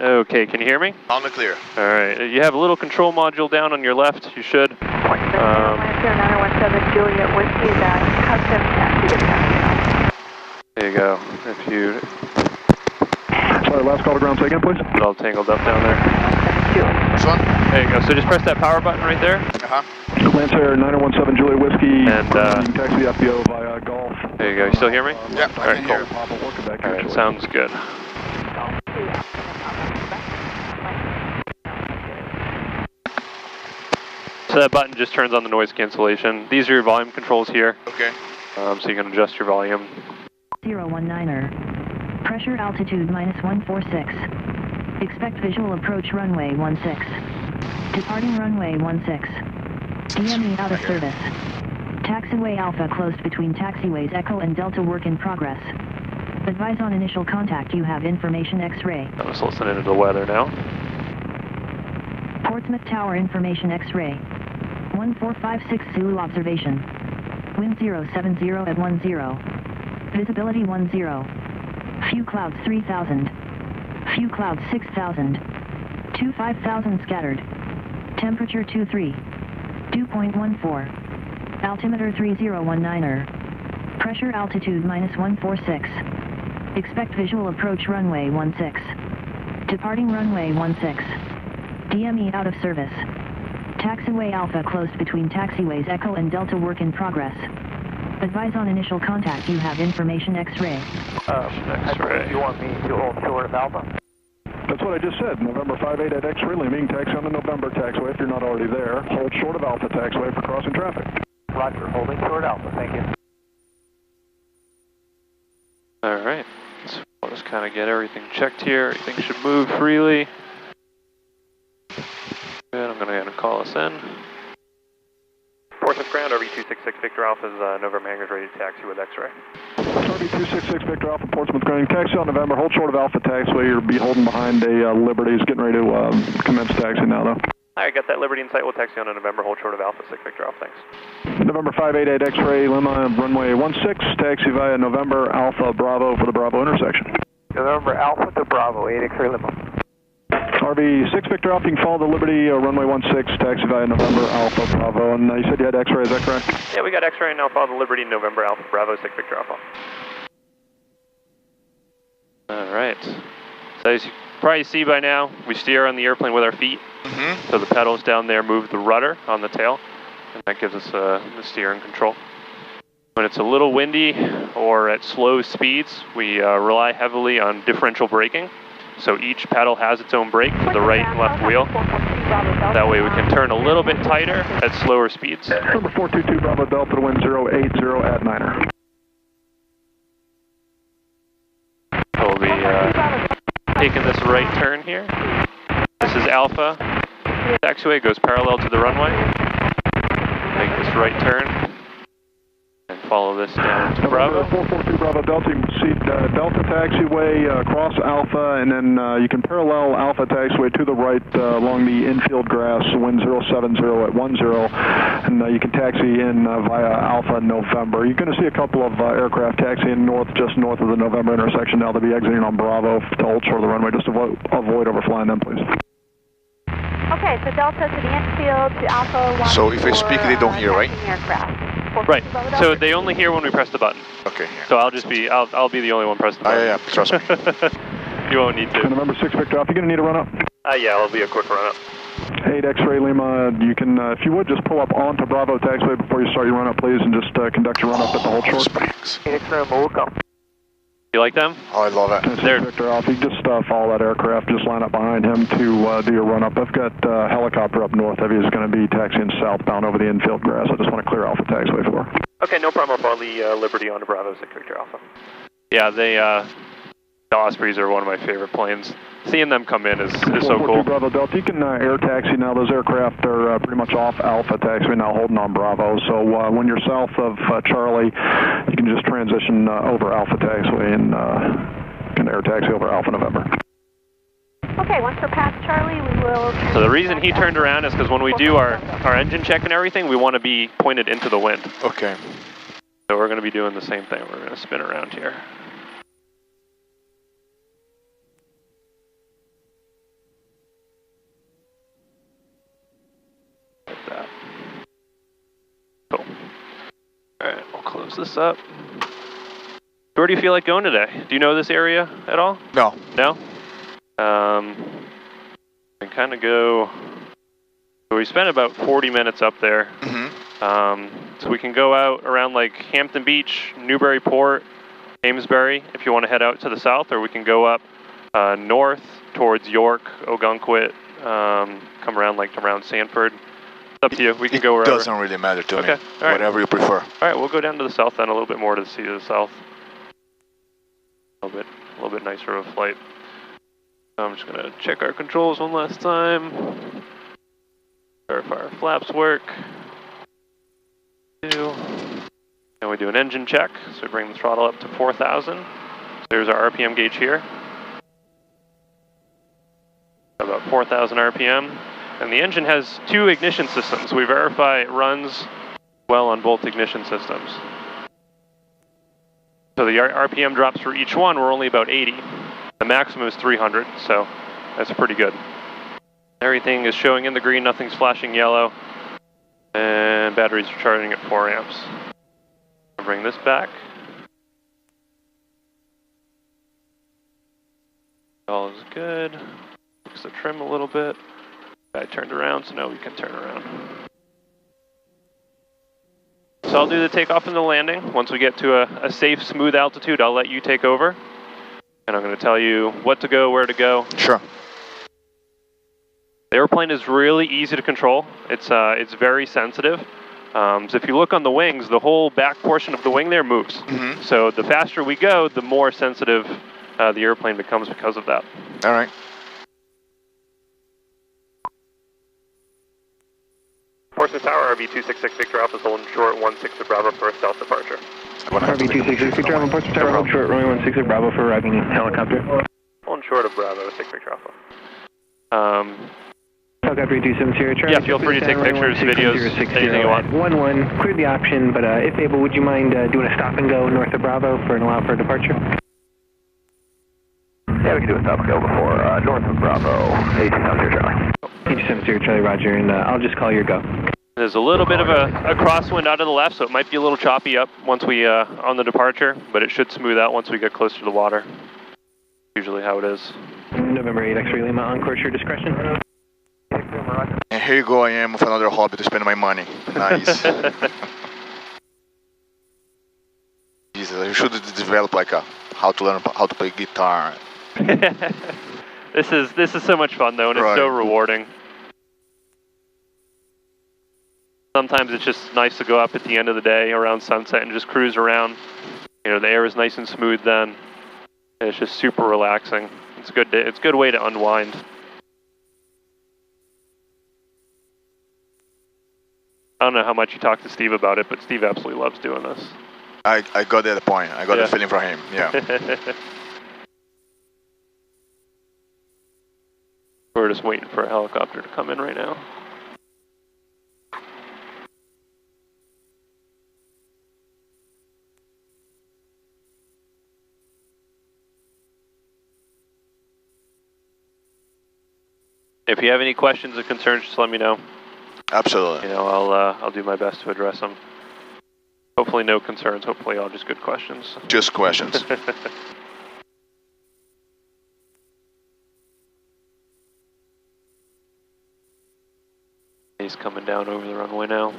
Okay, can you hear me? On the clear. All right, you have a little control module down on your left, you should. 917 Juliet Whiskey, custom taxi to Pasadena. There you go. If you... Sorry, last call to ground, say again, please. It's all tangled up down there. Which one? There you go, so just press that power button right there. Lancer 9017 Juliet Whiskey, and you can taxi the FBO via Golf. There you go, you still hear me? Yep, all right, cool. All right, sounds good. So that button just turns on the noise cancellation. These are your volume controls here. Okay. So you can adjust your volume. 019er. Pressure altitude -146. Expect visual approach runway 16. Departing runway 16. DME out of service. Taxiway Alpha closed between taxiways Echo and Delta, work in progress. Advise on initial contact, you have information X-ray. I'm just listening to the weather now. Portsmouth Tower information X-ray. 1456 Zulu observation. Wind 070 at 10. Visibility 10. Few clouds 3000. Few clouds 6000. 5000 scattered. Temperature 23. Dew point 14. Altimeter 3019er. Pressure altitude -146. Expect visual approach runway 16. Departing runway 16. DME out of service. Taxiway Alpha closed between taxiways Echo and Delta, work in progress. Advise on initial contact, you have information X-ray. X-ray. You want me to hold short of Alpha? That's what I just said. November 58 at X-ray, leaving taxi on the November taxiway if you're not already there. Hold short of Alpha taxiway for crossing traffic. Roger, holding short Alpha, thank you. All right, so I'll just kind of get everything checked here. Everything should move freely. Good, I'm going to call us in. Portsmouth ground, RV266 Victor Alpha is November hangars ready to taxi with X-ray. RV266 Victor Alpha, Portsmouth ground. Taxi on November, hold short of Alpha taxiway. You'll be holding behind a Liberty. Is getting ready to commence taxi now, though. All right, got that Liberty in sight. We'll taxi on a November, hold short of Alpha 6 Victor Alpha, thanks. November 588 X-ray, Lima, runway 16, taxi via November Alpha Bravo for the Bravo intersection. November Alpha to Bravo, 8 X-ray Lima. RV6 Victor Alpha, you can follow the Liberty, runway 16, taxi via November Alpha Bravo, and you said you had X-ray, is that correct? Yeah, we got X-ray and now follow the Liberty, November Alpha Bravo 6 Victor Alpha. All right, so as you probably see by now, we steer on the airplane with our feet. So the pedals down there move the rudder on the tail, and that gives us the steering control. When it's a little windy or at slow speeds, we rely heavily on differential braking. So each pedal has its own brake for the right and left wheel. That way we can turn a little bit tighter at slower speeds. Number 422 Bravo Delta to wind 080 at 9er. We'll be taking this right turn here. This is Alpha. Taxiway goes parallel to the runway. Make this right turn and follow this down to Bravo. 442 Bravo Delta, you can see Delta taxiway, cross Alpha, and then you can parallel Alpha taxiway to the right along the infield grass, wind 070 at 10, and you can taxi in via Alpha November. You're going to see a couple of aircraft taxiing just north of the November intersection. Now they'll be exiting on Bravo to hold short of the runway. Just avoid overflying them, please. Okay, so Delta to the infield, to Alpha 1. So if I speak, they don't hear, right? Right. So they only hear when we press the button. Okay. Yeah. So I'll just be, I'll be the only one pressing the button. Yeah, trust me. You won't need to. November 6 Victor Alpha, you're going to need a run up. Yeah, it'll be a quick run up. 8 X-ray Lima, you can, if you would, just pull up onto Bravo taxiway before you start your run up, please, and just conduct your run up at the hold short. Springs. 8 X-ray Lima, we'll come. You like them? Oh, I love it. That's Victor Alpha, you just follow that aircraft, just line up behind him to do your run up. I've got a helicopter up north of you is going to be taxiing southbound over the infield grass. I just want to clear Alpha taxiway for. Okay, no problem. I'll follow the Liberty onto Bravo 6 Victor Alpha. Yeah, the Ospreys are one of my favorite planes. Seeing them come in is so cool. Bravo Delta, you can air taxi now. Those aircraft are pretty much off Alpha taxiway now, holding on Bravo. So when you're south of Charlie, you can just transition over Alpha taxiway and can air taxi over Alpha November. Okay, once we're past Charlie, we will... So the reason he turned around is because when we do our engine check and everything, we want to be pointed into the wind. Okay. So we're going to be doing the same thing. We're going to spin around here. close this up. Where do you feel like going today? Do you know this area at all? No. No? We kind of go, so we spent about 40 minutes up there. So we can go out around like Hampton Beach, Newburyport, Amesbury, if you want to head out to the south, or we can go up north towards York, Ogunquit, come around like around Sanford. It's up to you. We can go wherever. It doesn't really matter to me. All right. Whatever you prefer. All right, we'll go down to the south then, a little bit more to the sea to the south. A little bit nicer of a flight. So I'm just gonna check our controls one last time. Verify our flaps work. And we do an engine check. So we bring the throttle up to 4,000. So there's our RPM gauge here. About 4,000 RPM. And the engine has 2 ignition systems. We verify it runs well on both ignition systems. So the RPM drops for each one were only about 80. The maximum is 300, so that's pretty good. Everything is showing in the green, nothing's flashing yellow. And batteries are charging at 4 amps. I'll bring this back. All is good. Fix the trim a little bit. I turned around, so now we can turn around. So I'll do the takeoff and the landing. Once we get to a safe, smooth altitude, I'll let you take over. And I'm going to tell you what to go, where to go. Sure. The airplane is really easy to control. It's very sensitive. So if you look on the wings, the whole back portion of the wing there moves. So the faster we go, the more sensitive the airplane becomes because of that. All right. Portsmouth Tower, RV266 Victor Alpha, holding short 16 Bravo for a stealth departure. RV266 Victor Alpha, Portsmouth Tower, hold short, runway 16 Bravo for arriving helicopter. Holding short of Bravo, 6 Victor Alpha. Helicopter 270, Charlie. Yeah, feel free to take pictures, videos, anything you want. 11, cleared the option, but if able, would you mind doing a stop and go north of Bravo for an allow for departure? Yeah, we can do a stop and go before north of Bravo, 8270 Charlie. 8270 Charlie, roger, and I'll just call your go. There's a little bit of a crosswind out of the left, so it might be a little choppy up once we on the departure, but it should smooth out once we get closer to the water. Usually how it is. November 8 X-ray Lima, on course, your discretion. And here you go, I am with another hobby to spend my money. Nice. Jesus, I should develop like a how to learn how to play guitar. This is so much fun though, and it's so rewarding. Sometimes it's just nice to go up at the end of the day around sunset and just cruise around. You know, the air is nice and smooth then. And it's just super relaxing. It's a good way to unwind. I don't know how much you talk to Steve about it, but Steve absolutely loves doing this. I got that point. I got the feeling from him. Yeah. We're just waiting for a helicopter to come in right now. If you have any questions or concerns, just let me know. Absolutely. You know, I'll do my best to address them. Hopefully no concerns, hopefully all just good questions. Just questions. He's coming down over the runway now.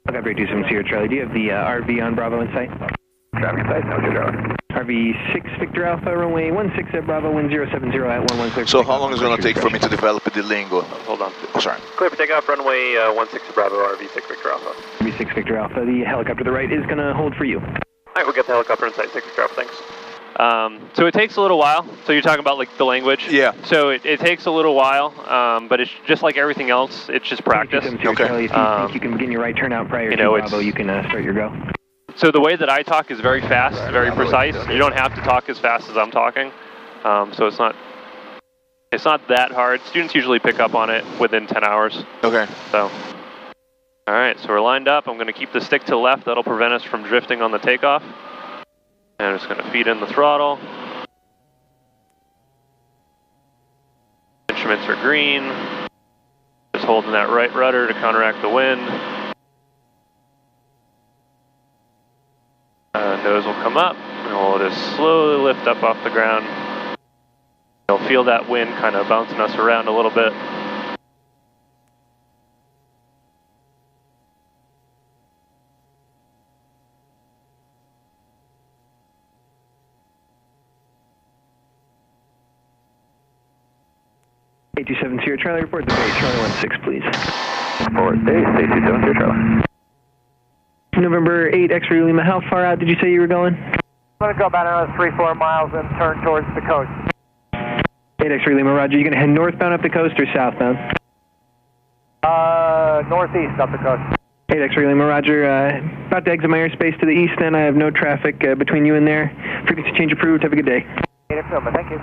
Helicopter 270 Charlie, do you have the RV on Bravo in sight? Traffic in sight, no, Charlie. RV 6 Victor Alpha, runway 16 at Bravo, wind 070 at 11 clear. So how long is it going to take for me to develop the lingo? Hold on. Oh, sorry. Clear for takeoff, runway 16 Bravo, RV 6 Victor Alpha. RV 6 Victor Alpha, the helicopter to the right is going to hold for you. All right, we'll get the helicopter in sight, 6 Victor Alpha, thanks. So it takes a little while. So you're talking about like the language? Yeah. So it takes a little while, but it's just like everything else. It's just practice. Okay. Charlie, if you think you can begin your right turnout prior to Bravo, you can start your go. So the way that I talk is very fast, very precise. You don't have to talk as fast as I'm talking. So it's not that hard. Students usually pick up on it within 10 hours. Okay. So, all All right, so we're lined up. I'm going to keep the stick to the left. That'll prevent us from drifting on the takeoff. And I'm just going to feed in the throttle. Instruments are green. Just holding that right rudder to counteract the wind. Nose will come up, and we'll just slowly lift up off the ground. You'll feel that wind kind of bouncing us around a little bit. A270 Charlie, report the base, Charlie 16, please. Report base, A270 Charlie. November 8, X-ray Lima, how far out did you say you were going? I'm going to go about another 3-4 miles and turn towards the coast. 8 X-ray Lima, roger. You going to head northbound up the coast or southbound? Northeast up the coast. 8 X-ray Lima, roger. About to exit my airspace to the east then. I have no traffic between you and there. Frequency change approved. Have a good day. Thank you.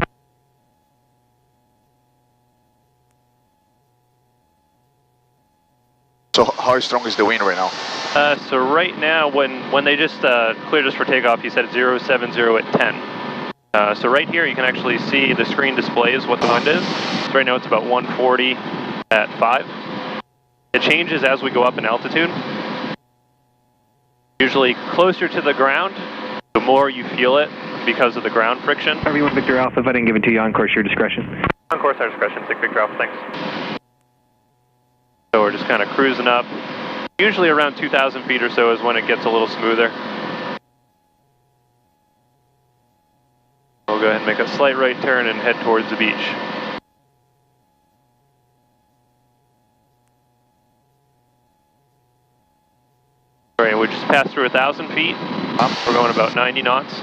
So how strong is the wind right now? So right now, when they just cleared us for takeoff, he said 070 at 10. So right here, you can actually see the screen displays what the wind is. So right now, it's about 140 at 5. It changes as we go up in altitude. Usually closer to the ground, the more you feel it because of the ground friction. However you want, Victor Alpha. If I didn't give it to you, on course, your discretion. On course, our discretion. Take Victor Alpha, thanks. So we're just kind of cruising up. Usually around 2,000 feet or so is when it gets a little smoother. We'll go ahead and make a slight right turn and head towards the beach. All right, we just passed through 1,000 feet. We're going about 90 knots.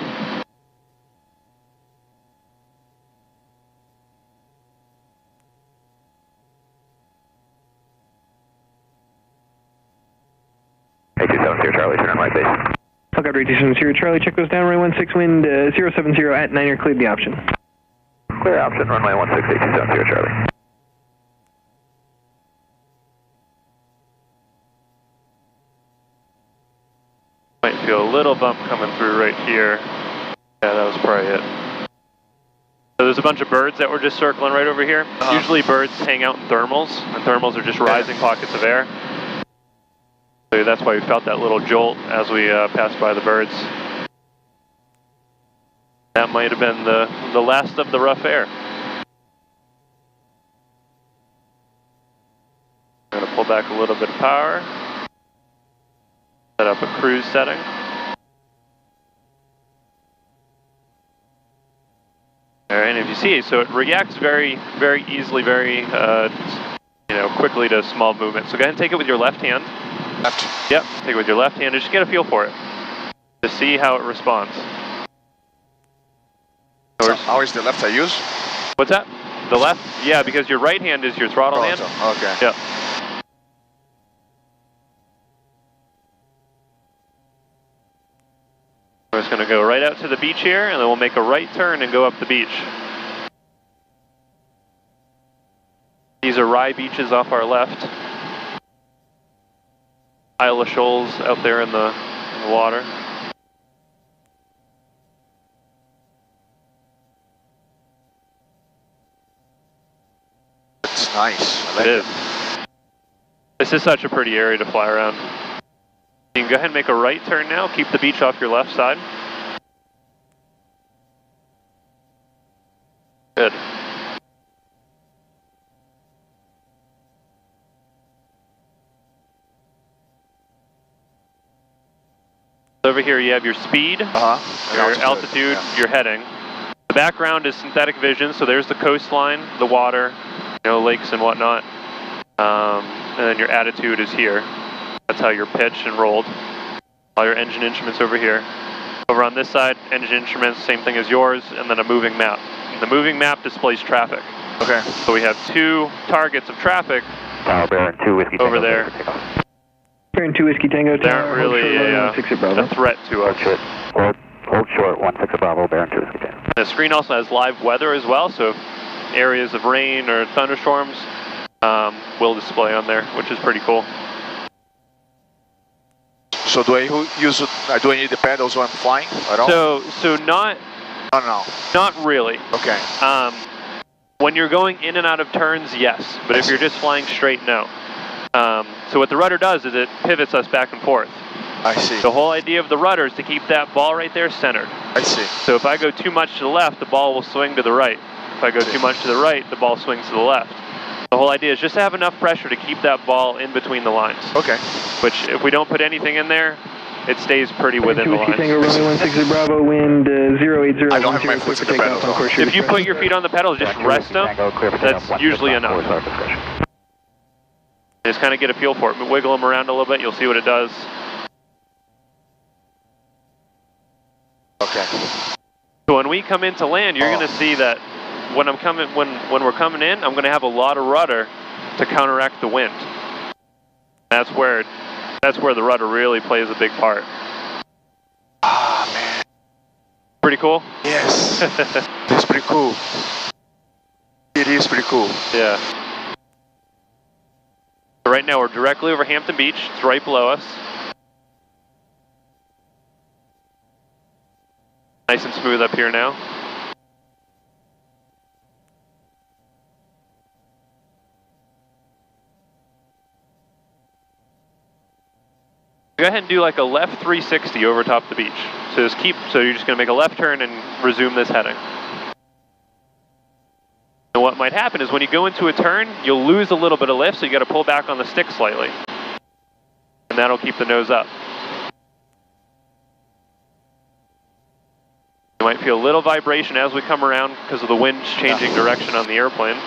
A270 Charlie, turn on right base. Fuck out, 870 Charlie, check those down, runway 16 wind, 070 at 9er, cleared the option. Clear option, runway 16, A270 Charlie. Might feel a little bump coming through right here. Yeah, that was probably it. So there's a bunch of birds that were just circling right over here. Usually birds hang out in thermals, and thermals are just rising pockets of air. So that's why we felt that little jolt as we passed by the birds. That might have been the last of the rough air. I'm going to pull back a little bit of power. Set up a cruise setting. All right, and if you see, so it reacts very, very easily, very, quickly to small movements. So go ahead and take it with your left hand. Left. Yep, take it with your left hand and just get a feel for it. To see how it responds. So how is the left I use? What's that? The left? Yeah, because your right hand is your throttle hand. Okay. Yep. We're just going to go right out to the beach here, and then we'll make a right turn and go up the beach. These are rye beaches off our left. Isle of shoals out there in the water. It's nice. I like it is. This is such a pretty area to fly around. You can go ahead and make a right turn now. Keep the beach off your left side. Good. Over here you have your speed, your altitude, your heading. The background is synthetic vision, so there's the coastline, the water, lakes and whatnot. And then your attitude is here. That's how you're pitched and rolled. All your engine instruments over here. Over on this side, engine instruments, same thing as yours, and then a moving map. The moving map displays traffic. Okay. So we have 2 targets of traffic over there. Bearing 2 Whiskey Tango They aren't really a threat to us. Hold short, 16 Bravo, bearing 2 Whiskey Tango. The screen also has live weather as well, so if areas of rain or thunderstorms will display on there, which is pretty cool. So do I need the pedals when I'm flying at all? So not. No. Not really. Okay. When you're going in and out of turns, yes. But if you're just flying straight, no. So what the rudder does is it pivots us back and forth. I see. The whole idea of the rudder is to keep that ball right there centered. I see. So if I go too much to the left, the ball will swing to the right. If I go too much to the right, the ball swings to the left. The whole idea is just to have enough pressure to keep that ball in between the lines. Okay. Which, if we don't put anything in there, it stays pretty within the lines. Tango, Romeo 16 Bravo, wind 080. I don't have my foot in the pedals. If you put your feet on the pedals, just rest them, that's usually enough. Just kind of get a feel for it, but wiggle them around a little bit, you'll see what it does. Okay. So when we come into land, you're going to see that when we're coming in, I'm going to have a lot of rudder to counteract the wind. That's where the rudder really plays a big part. Ah, man. Pretty cool? Yes. It's pretty cool. It is pretty cool. Yeah. So right now we're directly over Hampton Beach. It's right below us. Nice and smooth up here now. Go ahead and do like a left 360 over top the beach. So you're just going to make a left turn and resume this heading. And what might happen is when you go into a turn, you'll lose a little bit of lift, so you got to pull back on the stick slightly. And that'll keep the nose up. You might feel a little vibration as we come around because of the wind's changing direction on the airplane.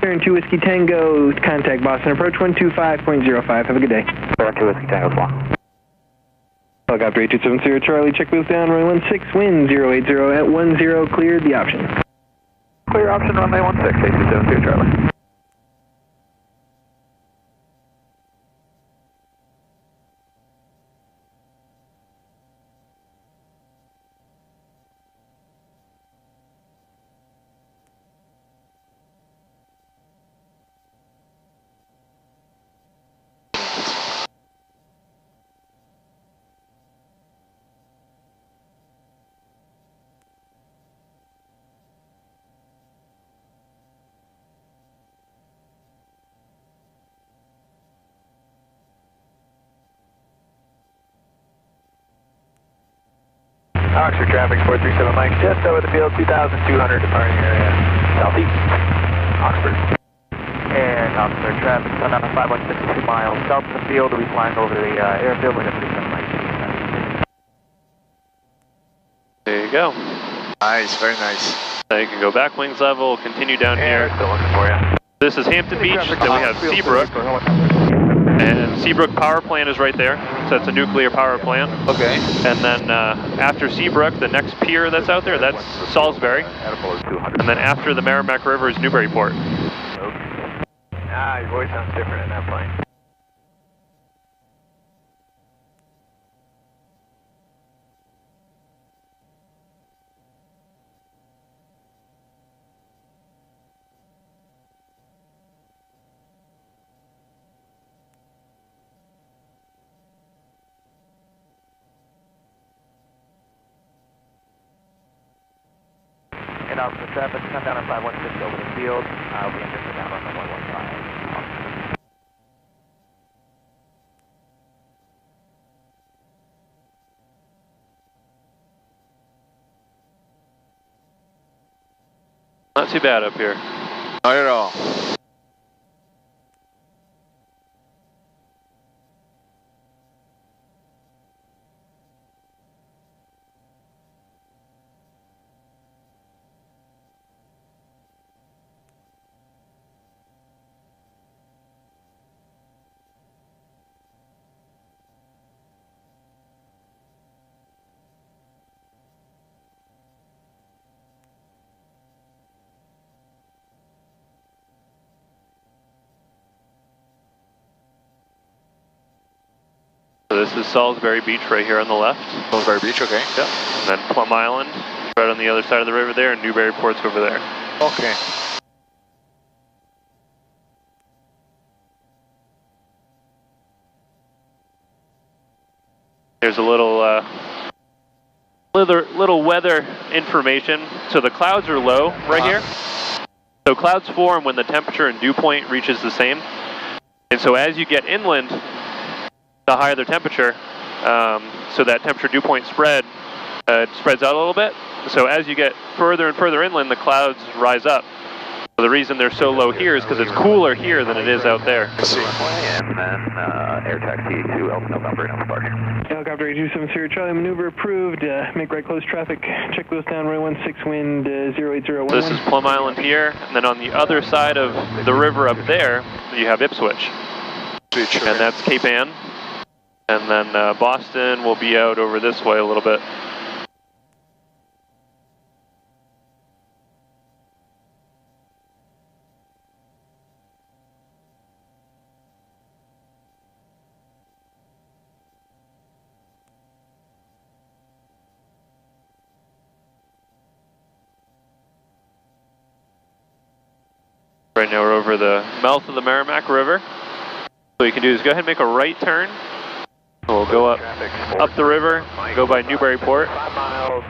Turn 2 Whiskey Tango, contact Boston Approach 125.05. Have a good day. Turn 2 Whiskey Tango, fly. Helicopter 8270 Charlie, check wheels down, runway 16, wind 080 at 10, cleared the option. Clear option, runway 16, 8270 Charlie. Oxford traffic 437 Mike, just over the field, 2,200 departing area, southeast, Oxford. And Oxford traffic, sun down 5162 miles south of the field, we'll be flying over the airfield with a 37 Mike. There you go. Nice, very nice. Now you can go back wings level, continue down here. Still looking for you. This is Hampton Beach, then we have Seabrook. And Seabrook Power Plant is right there, so that's a nuclear power plant. Okay. And then after Seabrook, the next pier that's out there, that's Salisbury. And then after the Merrimack River is Newburyport. Okay. Ah, your voice sounds different in that plane. And Oxford traffic, come down on 516 over the field. We enter down on the 115. Not too bad up here. Not at all. So this is Salisbury Beach right here on the left. Salisbury Beach, okay. Yep. And then Plum Island, right on the other side of the river there, and Newburyport's over there. Okay. There's a little weather information. So the clouds are low right here. So clouds form when the temperature and dew point reaches the same. And so as you get inland, the higher the temperature, so that temperature dew point spreads out a little bit. So as you get further and further inland, the clouds rise up. So the reason they're so low here is because it's cooler here than it is out there. And then air taxi to Alpha November in Park. Helicopter 827 Charlie, maneuver approved. Make right close traffic. Check those down, runway 16, wind 08011. So this is Plum Island here, and then on the other side of the river up there, you have Ipswich. And that's Cape Ann. And then Boston will be out over this way a little bit. Right now we're over the mouth of the Merrimack River. What you can do is go ahead and make a right turn. We'll go up the river, go by Newburyport. 5 miles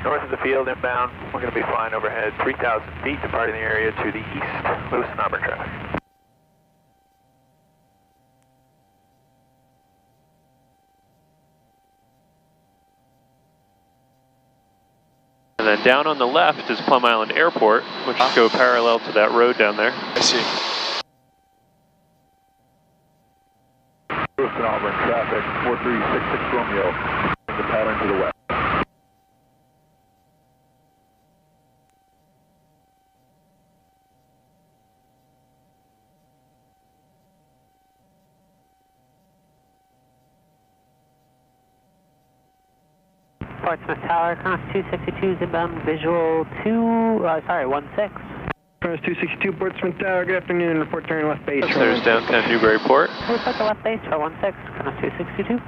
north of the field inbound. We're going to be flying overhead 3,000 feet, departing the area to the east. Loose number traffic. And then down on the left is Plum Island Airport, which go parallel to that road down there. I see. Houston Auburn traffic 4366 Romeo. The pattern to the west. Portsmouth Tower, Cross 262 is inbound, visual 16. Cross 262 Portsmouth Tower, good afternoon, report turn left base. There's downtown Newburyport. Report to left base for 16, Cross 262.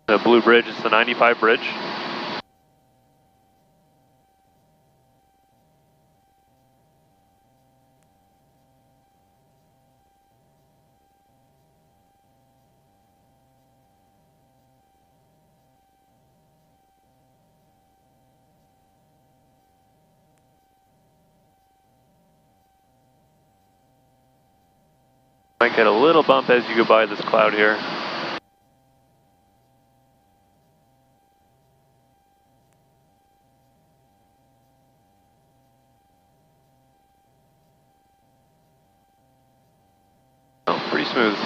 The blue bridge is the 95 bridge. Might get a little bump as you go by this cloud here. Oh, pretty smooth.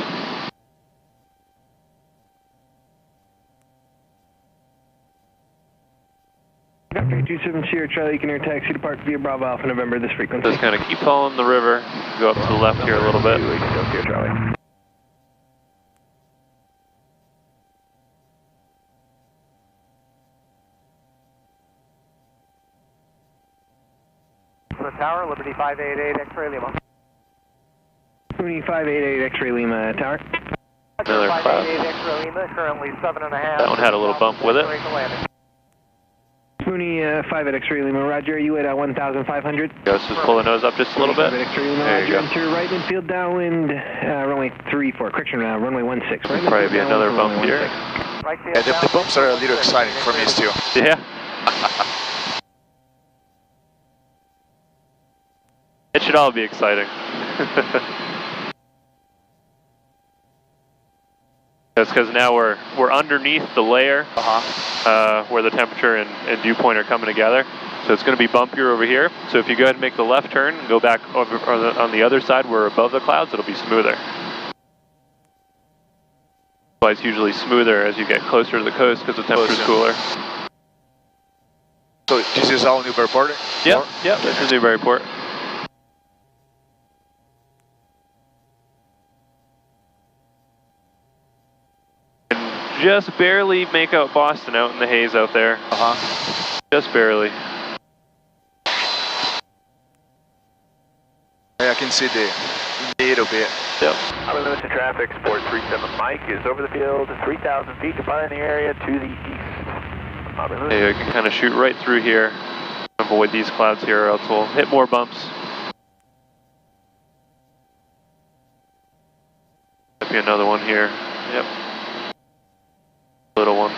Helicopter 27 Sierra Charlie, you can air taxi to Park via Bravo Alpha November this frequency. Just kind of keep following the river, go up to the left here a little bit. Sierra Charlie. The tower, Liberty 588, X-ray Lima. Liberty 588 X-ray Lima Tower. Another cloud. 588 X-ray Lima, currently 7.5. That one had a little bump with it. Mooney 5 at X-ray Lima, roger, are you at 1,500? Just pull the nose up just a little bit. There you go. Enter right infield downwind, runway 34, correction, runway 16. Right Probably be another bump here. Yeah, the bumps are a little exciting for me still. Yeah. It should all be exciting. That's because now we're underneath the layer where the temperature and dew point are coming together. So it's going to be bumpier over here. So if you go ahead and make the left turn and go back over on the other side where we're above the clouds, it'll be smoother. That's why it's usually smoother as you get closer to the coast because the temperature's cooler. So this is all Newburyport? Yep, this is Newburyport. just barely make out Boston out in the haze out there. Uh-huh. Just barely. Yeah, I can see the little bit. Yep. Harbor limits to traffic, Sport 37 Mike is over the field, 3,000 feet, departing the area to the east. Harbor limits. Yeah, we can kind of shoot right through here. Avoid these clouds here, or else we'll hit more bumps. Might be another one here. Yep. Little one.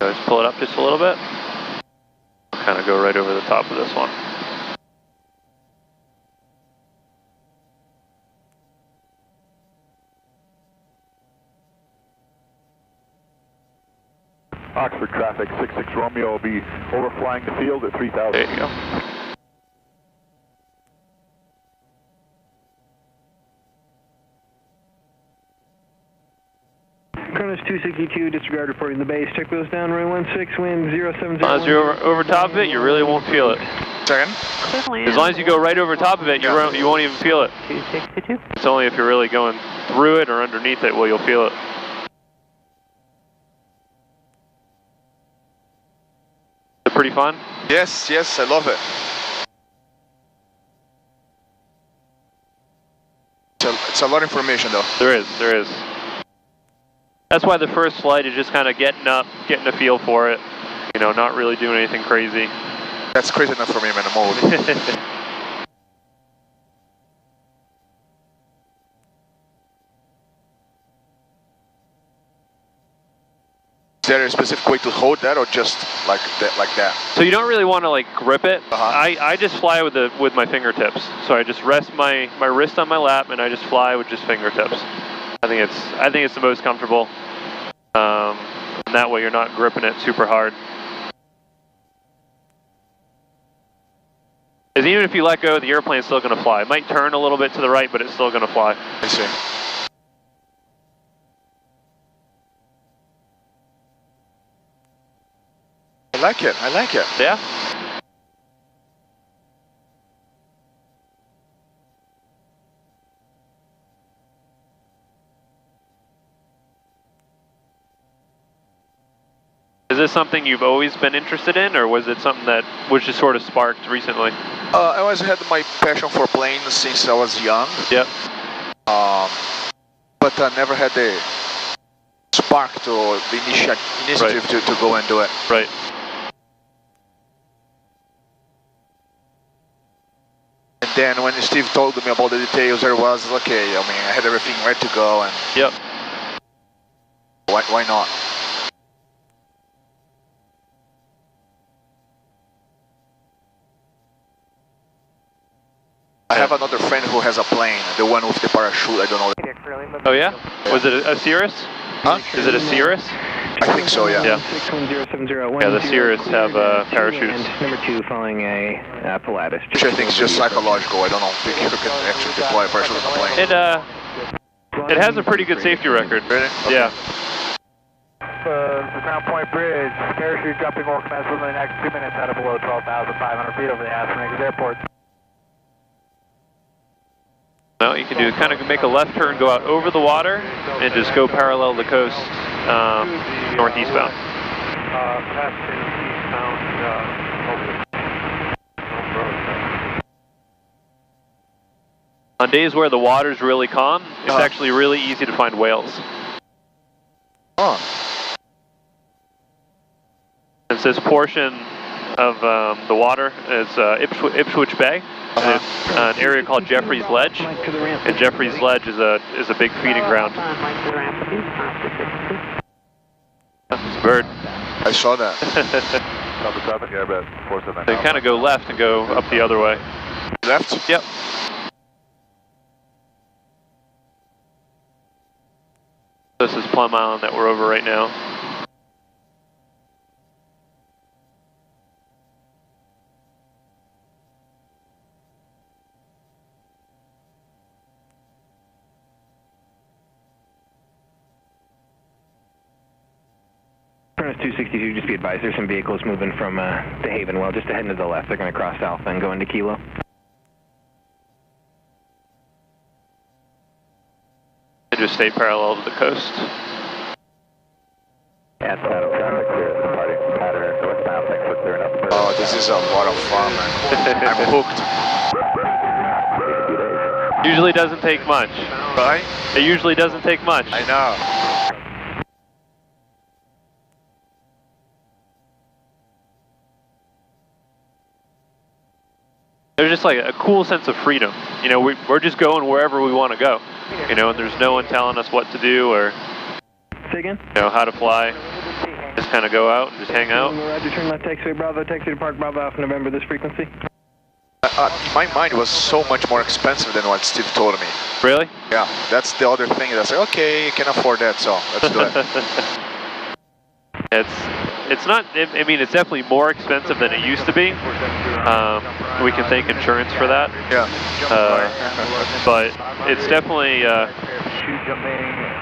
Just pull it up just a little bit. Kind of go right over the top of this one. Oxford traffic, 66 Romeo will be overflying the field at 3,000. There you go. Kronos 262, disregard reporting the base. Check those down, runway 16, wind 070. As long as you're over top of it, you really won't feel it. Second? As long as you go right over top of it, you won't even feel it. 262. It's only if you're really going through it or underneath it where you'll feel it. Is it pretty fun? Yes, yes, I love it. It's a lot of information though. There is, there is. That's why the first flight is just kind of getting up, getting a feel for it. You know, not really doing anything crazy. That's crazy enough for me, man. I'm old. Is there a specific way to hold that, or just like that? So you don't really want to like grip it. Uh-huh. I just fly with my fingertips. So I just rest my wrist on my lap and I just fly with just fingertips. I think it's the most comfortable. And that way you're not gripping it super hard. Because even if you let go, the airplane's still going to fly. It might turn a little bit to the right, but it's still going to fly. I see. I like it. I like it. Yeah. Is this something you've always been interested in, or was it something that was just sort of sparked recently? I always had my passion for planes since I was young. Yep. But I never had the spark to the initiative to go and do it. Right. And then when Steve told me about the details, there was okay. I mean, I had everything ready to go, and yep. Why not? I have another friend who has a plane, the one with the parachute. I don't know. Oh yeah? Was it a Cirrus? Huh? Is it a Cirrus? I think so, yeah. Yeah. 61070. Yeah, the Cirrus have parachutes. And number 2 following a Pilatus. Which I think is just psychological. I don't know if you can actually deploy a parachute on a plane. It has a pretty good safety record. Really? Okay. Yeah. The Crown Point Bridge, parachute jumping will commence within the next 2 minutes out of below 12,500 feet over the Aspen Airport. Well, you can do kind of make a left turn, go out over the water, and just go parallel the coast, northeastbound. On days where the water's really calm, it's actually really easy to find whales. Oh. Since this portion of the water is Ipswich Bay. And it's an area called Jeffrey's Ledge, and Jeffrey's Ledge is a big feeding ground. It's a bird. I saw that. They kind of go left and go up the other way. Left? Yep. This is Plum Island that we're over right now. Chris 262, just be advised, there's some vehicles moving from the Haven well, just ahead to the left. They're going to cross Alpha and go into Kilo. And just stay parallel to the coast. And traffic clear in the party pattern northbound, 6 foot clear enough. Oh, this is a lot of fun, man. I'm hooked. Usually doesn't take much. Right? It usually doesn't take much. I know. There's just like a cool sense of freedom. You know, we're just going wherever we want to go. You know, and there's no one telling us what to do or, Say again? you know, how to fly. Just kind of go out and just hang out. Roger, turn left, taxiway Bravo, taxi to Park Bravo, Alpha November, this frequency. My mind was so much more expensive than what Steve told me. Really? Yeah, that's the other thing. I said, okay, you can afford that, so let's do it. It's not, I mean, it's definitely more expensive than it used to be. We can thank insurance for that. Yeah. But it's definitely,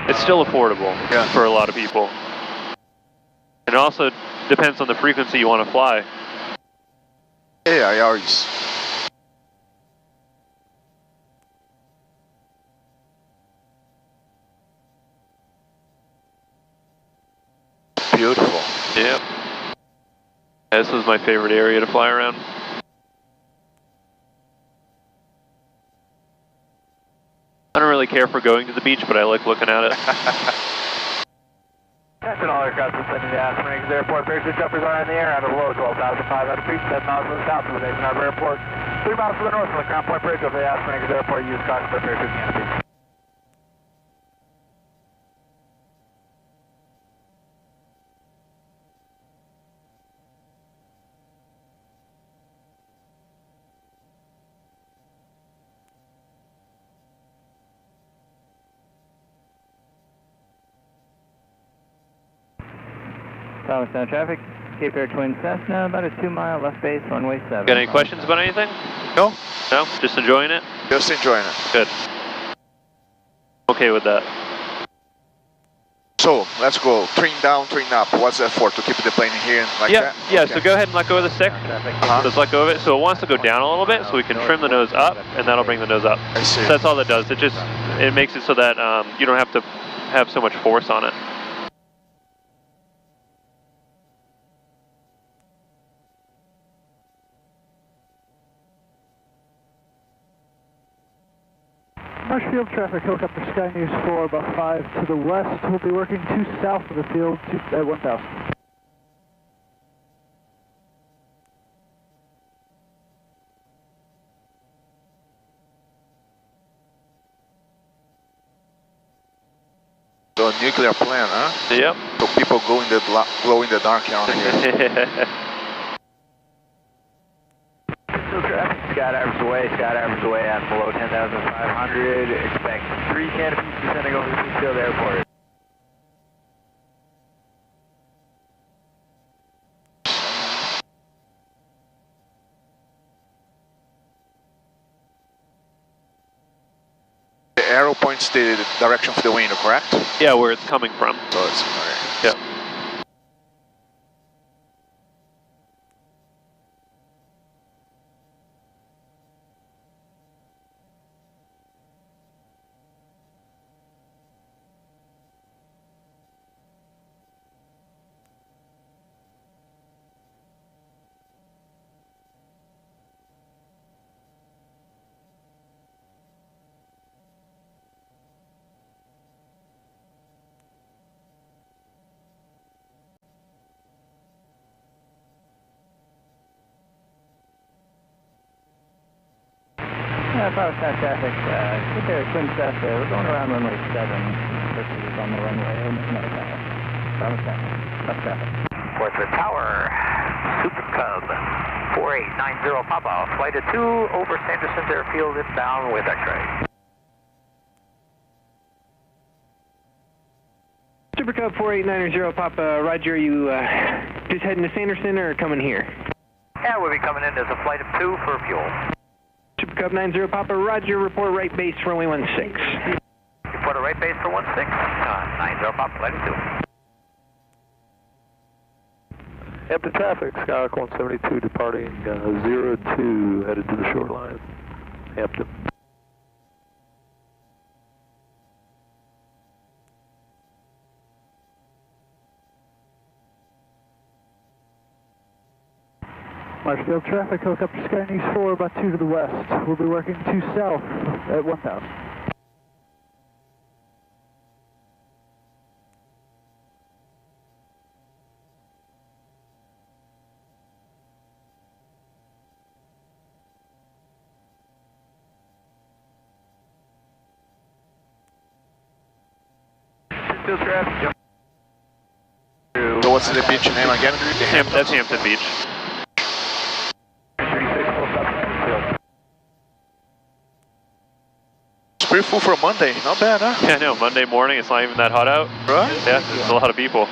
it's still affordable for a lot of people. And it also depends on the frequency you want to fly. Yeah, I always. Beautiful. Yeah. This was my favorite area to fly around. I don't really care for going to the beach, but I like looking at it. Captain all aircraft descending to Aspen Ranges Airport. Parachute jumpers are in the air out of below 12,500 feet, 7 miles to the south of the Navy Harbor Airport. 3 miles to the north from the Crown Point Bridge over the Aspen Ranges Airport. Use caution for parachute canopy. Thomastown traffic, Cape Air Twin Cessna, about a 2-mile left base, runway 7. Got any questions about anything? No? No? Just enjoying it? Just enjoying it. Good. Okay with that. So, let's go. Trim down, trim up. What's that for? To keep the plane in here like that? Yeah, Okay. so go ahead and let go of the stick. Just let go of it. So it wants to go down a little bit, so we can trim the nose up, and that'll bring the nose up. I see. So that's all that does. It makes it so that you don't have to have so much force on it. Marshfield traffic, helicopter Sky News 4, about 5 to the west. We'll be working due south of the field at 1,000. So a nuclear plant, huh? Yep. So people go in the glow in the dark out here. Scout average away at below 10,500. Expect 3 canopies descending over the Peacefield Airport. The arrow points the direction of the window, correct? Yeah, where it's coming from. So it's okay. Yep. Thomastown traffic, Cape Air Twin Cessna, we're going around runway 7. This is on the runway, another tower. Thomastown, left traffic. Portsmouth Tower, Super Cub, 4890 Papa, flight of 2 over Sanderson's Airfield inbound with X-ray. Super Cub 4890 Papa, Roger, you just heading to Sanderson or coming here? Yeah, we'll be coming in as a flight of 2 for fuel. Super Cub 90 Papa, Roger, report right base runway 16. Report a right base for 16, 90 Papa, flight of 2. Hampton traffic, Skyhawk 172 departing 02, headed to the shoreline. Hampton. Marshfield traffic, helicopter Sky News 4, about 2 to the west. We'll be working 2 south at 1000. Field traffic. So what's the beach name again? That's Hampton Beach. It's pretty full for a Monday. Not bad, huh? Yeah, I know. Monday morning, it's not even that hot out. Right? Yeah, there's a lot of people.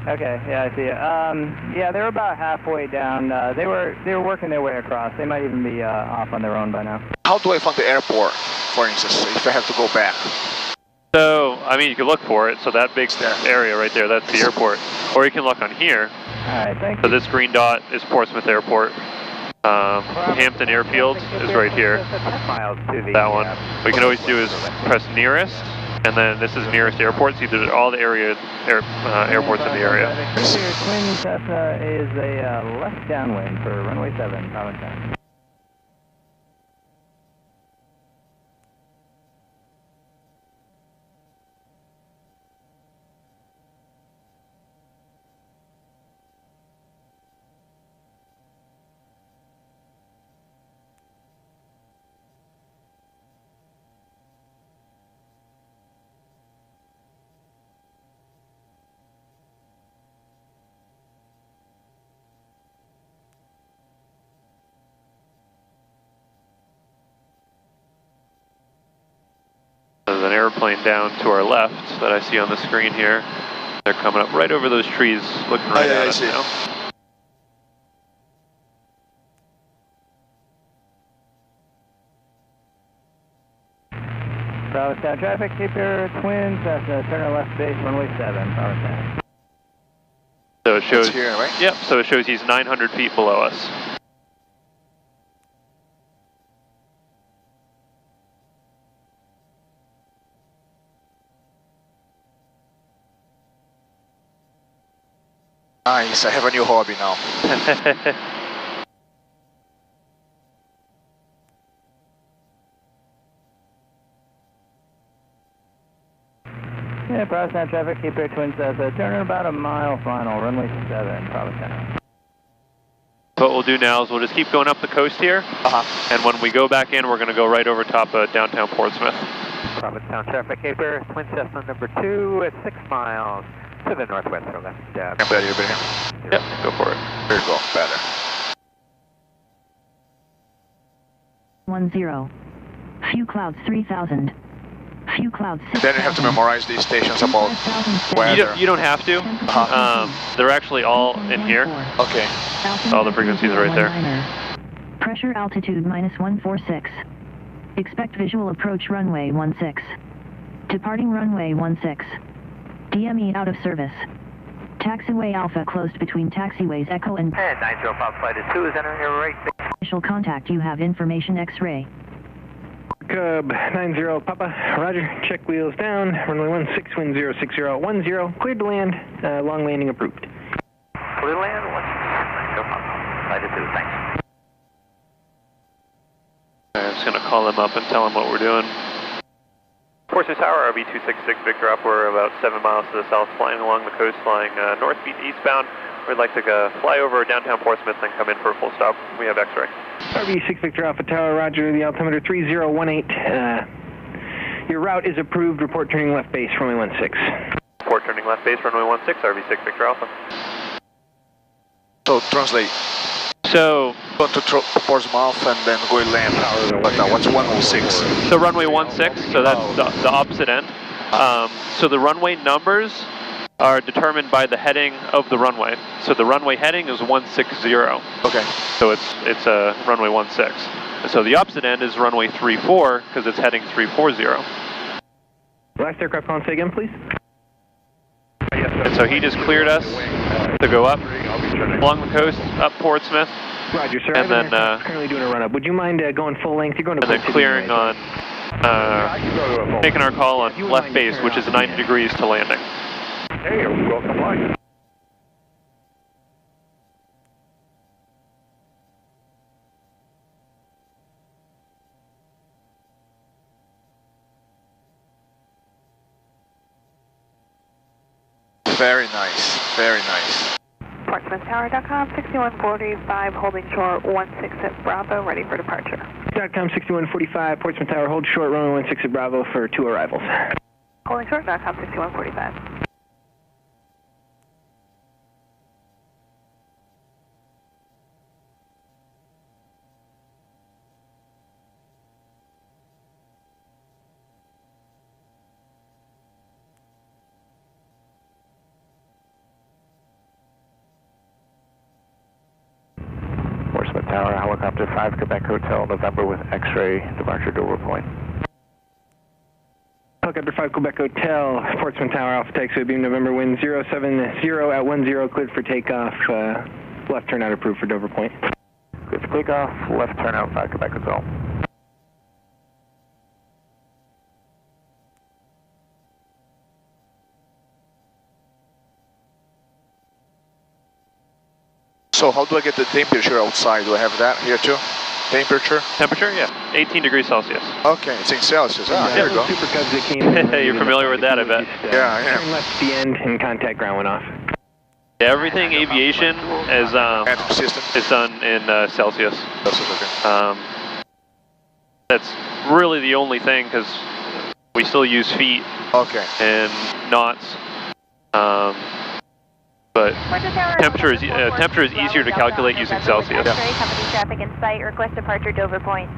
Okay, yeah, I see it. Yeah, they're about halfway down. They were working their way across. They might even be off on their own by now. How do I find the airport, for instance, if I have to go back? So, I mean, you can look for it. So that big area right there, that's the airport. Or you can look on here. All right, thank you. So this green dot is Portsmouth Airport. Hampton Airfield is right here. That one. What you can always do is press nearest, and then this is nearest airports. Either all the airports in the area. Twin Cessna is a left downwind for runway 7, Bravo 10. There's an airplane down to our left that I see on the screen here. They're coming up right over those trees, looking right at us now. Bravo Town traffic, keep your twin Cessna, turn left base, runway 7, Bravo Town. So it shows, here, right? Yep, so it shows he's 900 feet below us. Nice, I have a new hobby now. Yeah, Bravo Town traffic, keep your twin Cessna, turn about a mile final, runway 7, Bravo Town. What we'll do now is we'll just keep going up the coast here, and when we go back in, we're going to go right over top of downtown Portsmouth. Bravo Town traffic, keep your twin Cessna number 2 at 6 miles. To the northwest, so left. I'm better, you're better. Yep, go for it. There you go, better. 10. Few clouds 3000. Few clouds 6000. Then you have to memorize these stations about weather. You don't have to. They're actually all in here. Okay. All the frequencies are right there. Pressure altitude -146. Expect visual approach runway 16. Departing runway 16. DME out of service. Taxiway Alpha closed between taxiways Echo and 905 flight is 2 is entering your right. Initial contact, you have information X-ray. Cub 90 Papa, roger, check wheels down, runway 16, wind 06010, cleared to land, long landing approved. Clear to land, 905 flight is 2, thanks. I'm just going to call them up and tell them what we're doing. Portsmouth Tower, RB266 Victor up. We're about 7 miles to the south, flying along the coast, flying north eastbound. We'd like to fly over downtown Portsmouth and come in for a full stop. We have X-ray. RB6 Victor Alpha Tower, roger, the altimeter 3018. Your route is approved, report turning left base, runway 16. Report turning left base, runway 16, RB6 Victor Alpha. So, translate. So, go to Portsmouth and then go land. But now, what's 106? So runway 16, so that's the opposite end. So the runway numbers are determined by the heading of the runway. So the runway heading is 160. Okay. So it's runway 16. So the opposite end is runway 34 because it's heading 340. Last aircraft on, say again, please. And so he just cleared us to go up along the coast, up Portsmouth. Roger, sir. And then currently doing a run up. Would you mind going full length? You're going to and then clearing on, making our call on left base, which is 90 degrees to landing. Hey, welcome line. Very nice, very nice. PortsmouthTower.com, 6145, holding short 16 at Bravo, ready for departure. .com 6145, Portsmouth Tower, hold short, runway 16 at Bravo for 2 arrivals. Holding short, .com 6145. Portsmouth Tower, helicopter 5, Quebec Hotel, November with X-ray, departure Dover Point. Helicopter 5, Quebec Hotel, Portsmouth Tower, Alpha taxiway beam, November wind 070 at 10, cleared for takeoff, left turnout approved for Dover Point. Cleared for takeoff, left turnout 5, Quebec Hotel. So how do I get the temperature outside? Do I have that here too? Temperature? Temperature, yeah, 18 degrees Celsius. Okay, it's in Celsius. Ah, here we go. Super Cubs that came in. You're familiar with that, I bet. Yeah, I am. Turn left at the end and contact ground went off. Yeah, everything aviation is System. is done in Celsius. Celsius, okay. That's really the only thing, because we still use feet and knots. But temperature is easier to calculate using Celsius. Company traffic in sight, request departure Dover Point.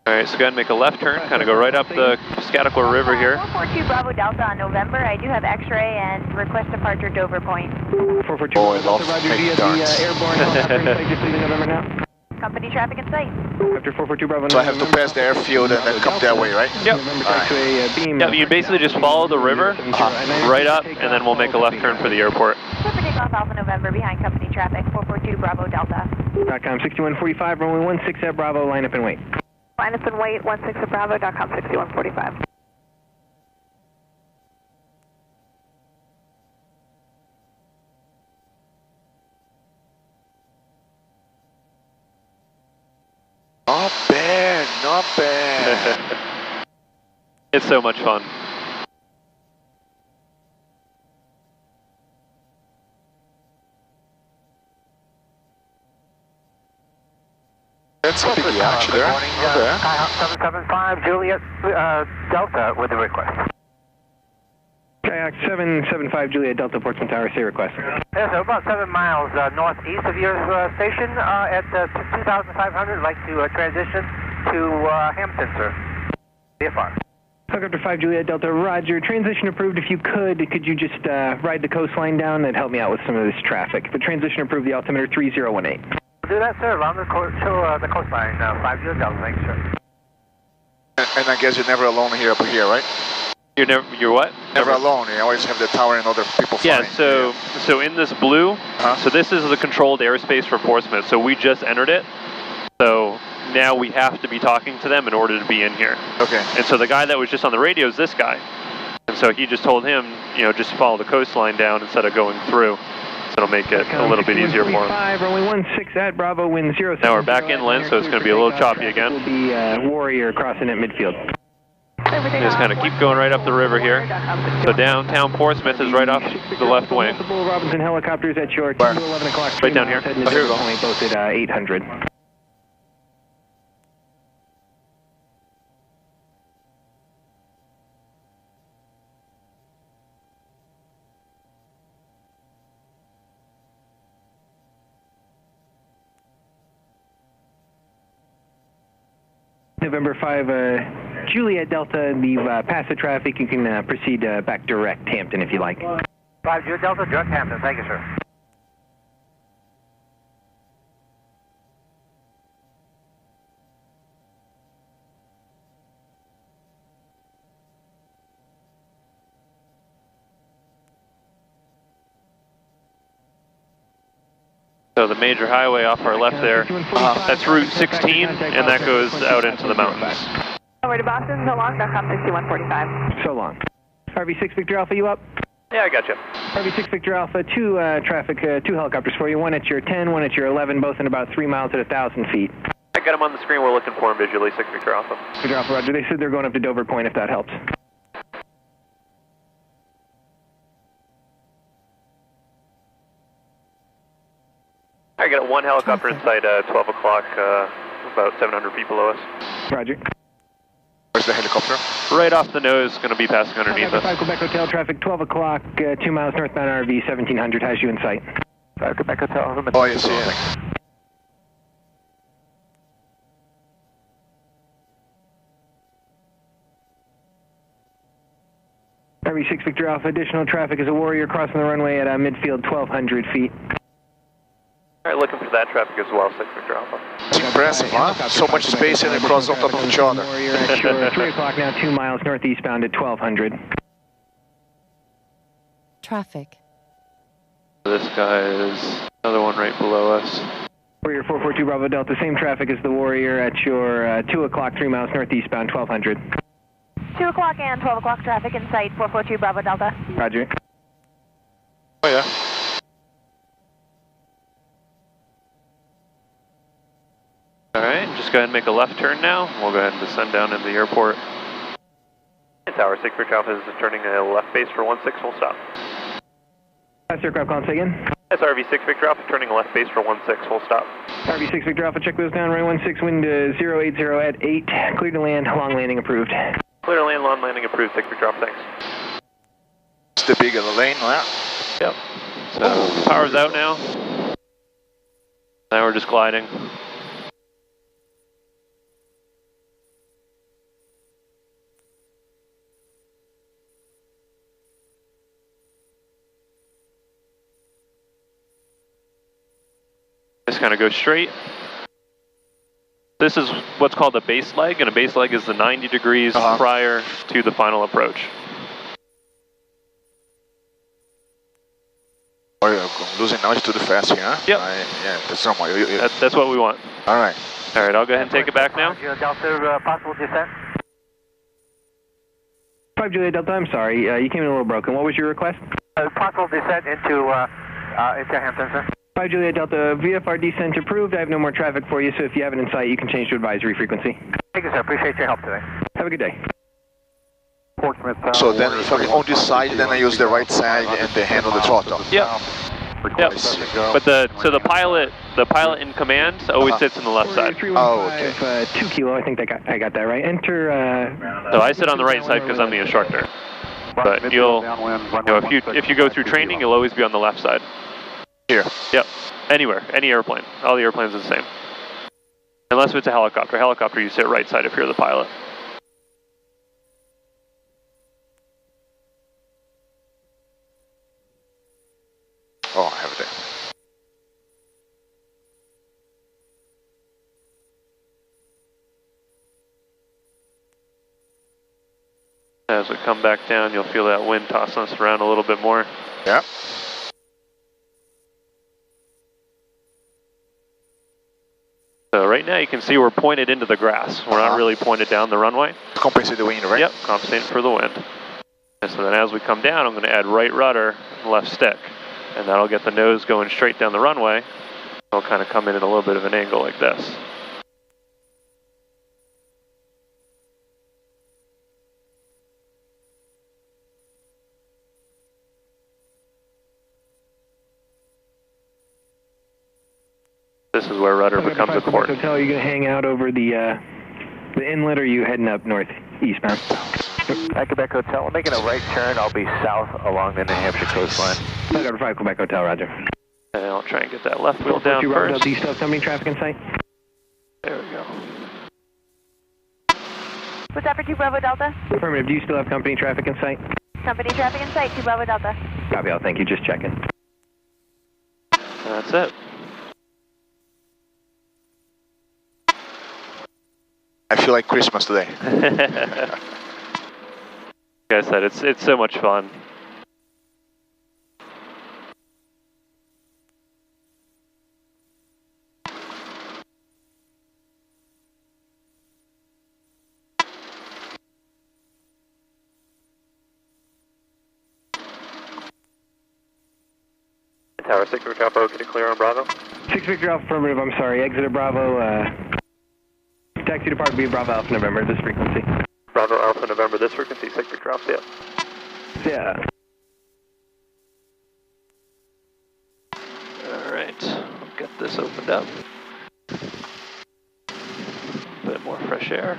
All right, so go ahead and make a left turn, kind of go right up the Piscataqua River here. 442 Bravo Delta on November. I do have X-ray and request departure Dover Point. 442 Delta, Roger, via the airborne helicopter in sight, just leaving November now. Company traffic in sight. After 442 Bravo. So I have to pass the airfield and then come that way, right? Yep. Beam. Yeah, you basically just follow the river right up, and then we'll make a left turn for the airport. Clear for takeoff Alpha November behind company traffic. 442 Bravo Delta. .com 6145, runway 16 at Bravo, line up and wait. Line up and wait, 16 at Bravo, .com 6145. Not bad, not bad. It's so much fun. That's a biggie actually there. Okay. 775 Juliet Delta with the request. Kayak 775 Juliet Delta, Portsmouth Tower, say request. Yeah, so about 7 miles northeast of your station at 2,500. I'd like to transition to Hampton, sir. VFR. Helicopter 5 Juliet Delta, Roger. Transition approved. If you could you just ride the coastline down? That'd help me out with some of this traffic. But transition approved, the altimeter 3018. Do that, sir, along the coastline, 5 Juliet Delta, thanks, sir. And I guess you're never alone here up here, right? You're what? Never alone. You always have the tower and other people flying. Yeah, so in this blue, so this is the controlled airspace for Portsmouth. So we just entered it. So now we have to be talking to them in order to be in here. Okay. And so the guy that was just on the radio is this guy. And so he just told him, just follow the coastline down instead of going through. So it'll make it a little bit easier for him. Runway 16 at Bravo, wind 070. Now we're back inland, so it's going to be a little choppy again. Will be Warrior crossing at midfield. Just kind of keep going right up the river here. So downtown Portsmouth is right off the left wing. Multiple Robinson helicopters at your 2 to 11 o'clock. Right down here. Heading to Dover Point, both at 800. November 5, Juliet Delta, you've passed the traffic. You can proceed back direct Hampton if you like. 5 Juliet Delta, direct Hampton, thank you, sir. So the major highway off our left there, that's Route 16, and that goes out into the mountains. Over to Boston, so long, .com 6145. So long. RV6 Victor Alpha, you up? Yeah, I got you. RV6 Victor Alpha, two helicopters for you, one at your 10, one at your 11, both in about 3 miles at 1,000 feet. I got them on the screen, we're looking for them visually, 6 Victor Alpha. Victor Alpha, roger. They said they're going up to Dover Point if that helps. I got one helicopter inside 12 o'clock, about 700 feet below us. Roger. Where's the helicopter? Right off the nose, going to be passing underneath us. 5 Quebec Hotel traffic, 12 o'clock, 2 miles northbound RV, 1700, has you in sight. 5 Quebec Hotel. Oh, I see. Yeah. RV6 Victor Alpha, additional traffic is a Warrior crossing the runway at midfield, 1,200 feet. All right, looking for that traffic as well, 6 Victor Alpha. It's impressive, huh? So much space and across on top of each other. Warrior at shore, 3 o'clock now, 2 miles northeastbound at 1,200. Traffic. This guy is another one right below us. Warrior 442 Bravo Delta, same traffic as the Warrior at your 2 o'clock, 3 miles northeastbound, 1,200. 2 o'clock and 12 o'clock traffic in sight, 442 Bravo Delta. Roger. Oh, yeah. All right, just go ahead and make a left turn now. We'll go ahead and descend down into the airport. Tower 6 Victor Alpha is turning a left base for 16, we'll stop. Last aircraft call, say again. That's RV6 Victor Alpha turning a left base for 16, we'll stop. RV6 Victor Alpha, check those down, runway 16, wind 080 at 8, clear to land, long landing approved. Clear to land, long landing approved, 6 Victor Alpha, thanks. It's the big of the lane, yeah. Yep. So power's out now. Now we're just gliding. Just kind of go straight. This is what's called a base leg, and a base leg is the 90 degrees prior to the final approach. Oh, you're losing altitude fast here, huh? Yep. Yeah, that's normal. That's what we want. All right. All right, I'll go ahead and take it back now. Delta, possible descent? 5 Juliet Delta, I'm sorry, you came in a little broken. What was your request? Possible descent into Hampton, sir. 5 Juliet Delta, VFR descent approved. I have no more traffic for you, so if you have it in sight, you can change to advisory frequency. Thank you, sir. Appreciate your help today. Have a good day. Portsmouth. So then if I'm on this side, then I use the right side and the handle the throttle. Yep. Yep. But the pilot in command always sits on the left side. Oh, okay. 2 kilo, I think I got that right. Enter. So I sit on the right side because I'm the instructor. But if you go through training, you'll always be on the left side. Here. Yep. Anywhere, any airplane. All the airplanes are the same. Unless it's a helicopter. Helicopter, you sit right side if you're the pilot. Oh, I have it there. As we come back down, you'll feel that wind tossing us around a little bit more. Yeah. So right now you can see we're pointed into the grass. We're not really pointed down the runway. Compensate the wind, right? Yep, compensating for the wind. And so then as we come down, I'm going to add right rudder, left stick. And that'll get the nose going straight down the runway. It'll kind of come in at a little bit of an angle like this. This is where rudder becomes important. Hotel, are you going to hang out over the inlet, or are you heading up northeastbound? Quebec Hotel, I'm making a right turn. I'll be south along the New Hampshire coastline. 5 Quebec Hotel, roger. And I'll try and get that left wheel down first. Do you still have company traffic in sight? There we go. What's up for 2 Bravo Delta? Affirmative, do you still have company traffic in sight? Company traffic in sight, 2 Bravo Delta. Copy all, thank you, just checking. And that's it. I feel like Christmas today. Like I said, it's so much fun. Tower 6 Victor Alpha, get it clear on Bravo. 6 Victor Alpha, affirmative, I'm sorry. Exited Bravo, taxi to Park B, Bravo Alpha November, this frequency. Bravo Alpha November, this frequency, 6 Victor Alpha, yeah. Alright, I'll get this opened up. A bit more fresh air.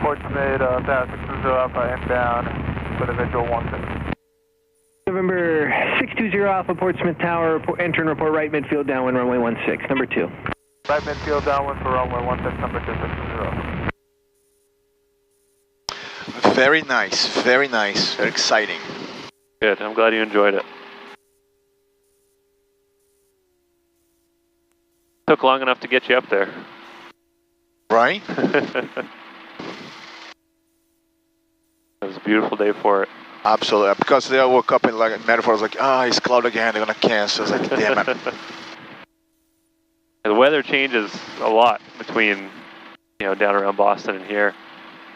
Portsmouth, Tower 620 Alpha inbound with a visual 16. November 620 Alpha Portsmouth Tower, enter and report right midfield downwind runway 16, number 2. Right midfield downwind for runway 16, number 260. Very nice, very nice, very exciting. Good, I'm glad you enjoyed it. Took long enough to get you up there. Right? It was a beautiful day for it. Absolutely, because I woke up in like metaphor, I was like, it's cloud again, they're gonna cancel. I was like, damn it. The weather changes a lot between, down around Boston and here.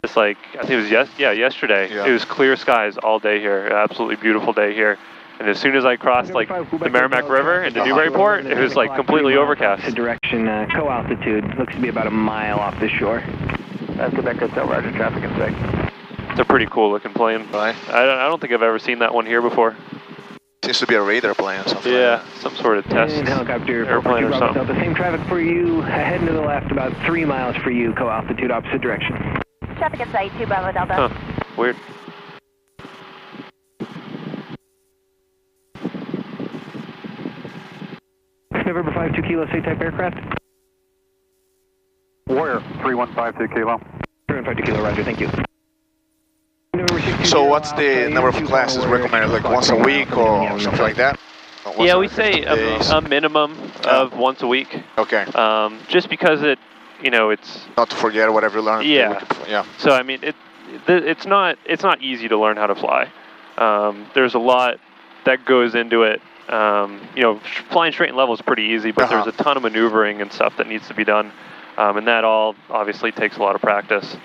It's like, I think it was yesterday. Yeah. It was clear skies all day here. Absolutely beautiful day here. And as soon as I crossed like the Merrimack River into Newburyport, it was like completely overcast. Direction, co-altitude, looks to be about a mile off the shore. Quebec Hotel, Roger, traffic in sight. It's a pretty cool looking plane. Right. I don't think I've ever seen that one here before. Seems to be a radar plane or something. Yeah, some sort of test And helicopter airplane or something. The same traffic for you, heading to the left about 3 miles for you, co-altitude, opposite direction. Traffic in sight, 2 Bravo Delta. Huh, weird. November 52 Kilo, say type aircraft. Warrior, 3152 Kilo. 3152 Kilo, roger, thank you. So what's the number of classes recommended, like once a week or something like that? Yeah, we say a minimum of once a week. Okay. Just because it's not to forget whatever you learned. Yeah. Yeah. So I mean, it's not easy to learn how to fly. There's a lot that goes into it. Flying straight and level is pretty easy, but there's a ton of maneuvering and stuff that needs to be done, and that all obviously takes a lot of practice.